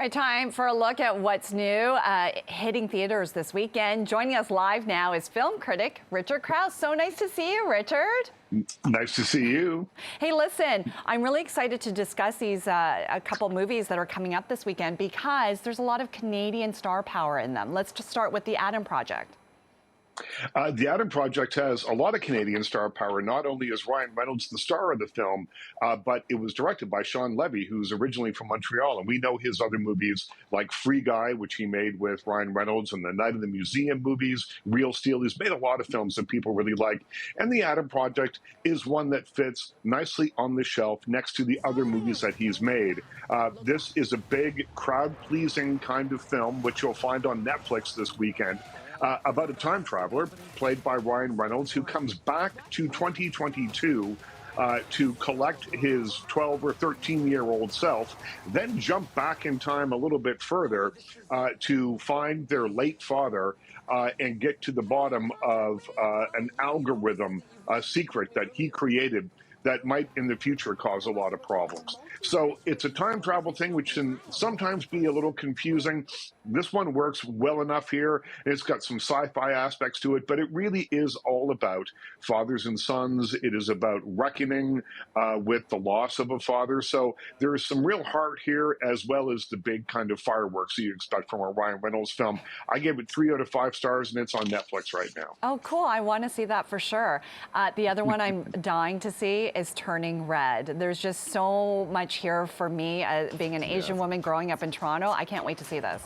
All right, time for a look at what's new hitting theaters this weekend. Joining us live now is film critic Richard Crouse. So nice to see you, Richard. Nice to see you. Hey, listen, I'm really excited to discuss these a couple movies that are coming up this weekend because there's a lot of Canadian star power in them. Let's just start with The Adam Project. The Adam Project has a lot of Canadian star power. Not only is Ryan Reynolds the star of the film, but it was directed by Sean Levy, who's originally from Montreal. And we know his other movies like Free Guy, which he made with Ryan Reynolds, and the Night of the Museum movies, Real Steel. He's made a lot of films that people really like. And The Adam Project is one that fits nicely on the shelf next to the other movies that he's made. This is a big crowd-pleasing kind of film, which you'll find on Netflix this weekend. About a time traveler played by Ryan Reynolds who comes back to 2022 to collect his 12 or 13-year-old self, then jump back in time a little bit further to find their late father and get to the bottom of an algorithm secret that he created that might in the future cause a lot of problems. So it's a time travel thing, which can sometimes be a little confusing. This one works well enough here. It's got some sci-fi aspects to it, but it really is all about fathers and sons. It is about reckoning with the loss of a father. So there is some real heart here, as well as the big kind of fireworks that you expect from a Ryan Reynolds film. I gave it 3 out of 5 stars, and it's on Netflix right now. Oh, cool. I want to see that for sure. The other one I'm dying to see is Turning Red. There's just so much here for me, being an Asian woman growing up in Toronto. I can't wait to see this.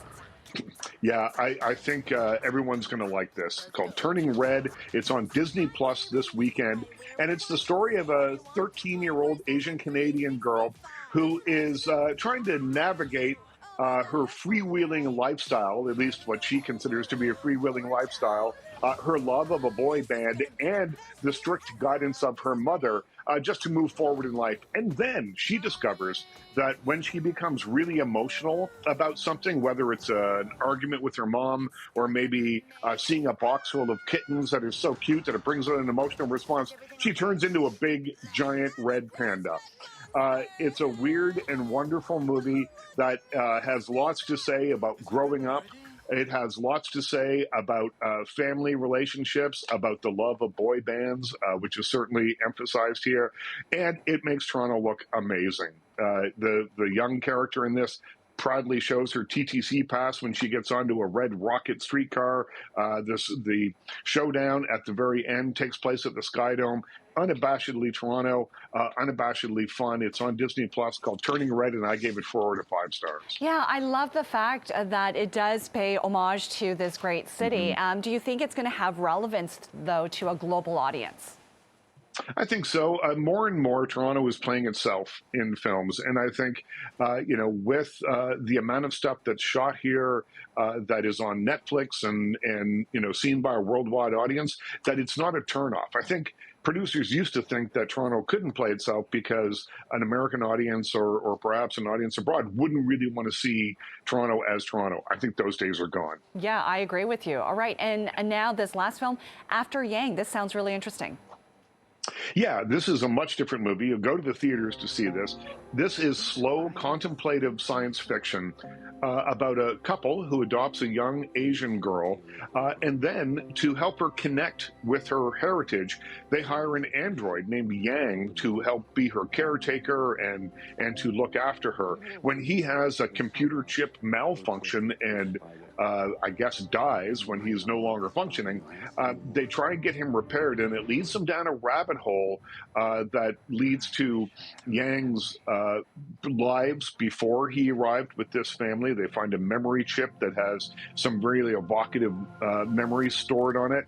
Yeah, I think everyone's going to like this. It's called Turning Red. It's on Disney Plus this weekend. And it's the story of a 13-year-old Asian Canadian girl who is trying to navigate her freewheeling lifestyle, at least what she considers to be a freewheeling lifestyle, her love of a boy band, and the strict guidance of her mother just to move forward in life. And then she discovers that when she becomes really emotional about something, whether it's an argument with her mom or maybe seeing a box full of kittens that are so cute that it brings out an emotional response, she turns into a big, giant red panda. It's a weird and wonderful movie that has lots to say about growing up. It has lots to say about family relationships, about the love of boy bands, which is certainly emphasized here. And it makes Toronto look amazing. The young character in this proudly shows her TTC pass when she gets onto a red rocket streetcar. The showdown at the very end takes place at the Sky Dome. Unabashedly Toronto, unabashedly fun. It's on Disney Plus, called Turning Red, and I gave it 4 out of 5 stars. Yeah, I love the fact that it does pay homage to this great city. Do you think it's going to have relevance, though, to a global audience? I think so. More and more, Toronto is playing itself in films, and I think, with the amount of stuff that's shot here that is on Netflix and seen by a worldwide audience, that it's not a turnoff. I think producers used to think that Toronto couldn't play itself because an American audience or perhaps an audience abroad wouldn't really want to see Toronto as Toronto. I think those days are gone. Yeah, I agree with you. All right, and now this last film, After Yang. This sounds really interesting. Yeah, this is a much different movie. You'll go to the theaters to see this. This is slow, contemplative science fiction about a couple who adopts a young Asian girl, and then to help her connect with her heritage, they hire an android named Yang to help be her caretaker and to look after her. When he has a computer chip malfunction and I guess dies when he's no longer functioning, they try and get him repaired, and it leads them down a rabbit hole that leads to Yang's lives before he arrived with this family. They find a memory chip that has some really evocative memories stored on it.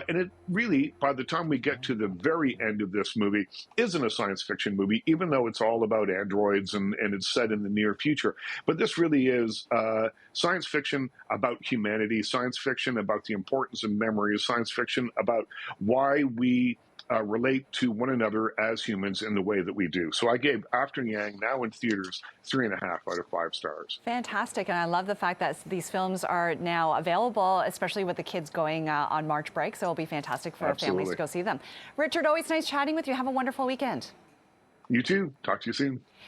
And it really, by the time we get to the very end of this movie, isn't a science fiction movie, even though it's all about androids and it's set in the near future. But this really is science fiction about humanity, science fiction about the importance of memory, science fiction about why we relate to one another as humans in the way that we do. So I gave After Yang, now in theaters, 3.5 out of 5 stars. Fantastic, and I love the fact that these films are now available, especially with the kids going on March break, so it'll be fantastic for families to go see them. Richard, always nice chatting with you. Have a wonderful weekend. You too. Talk to you soon.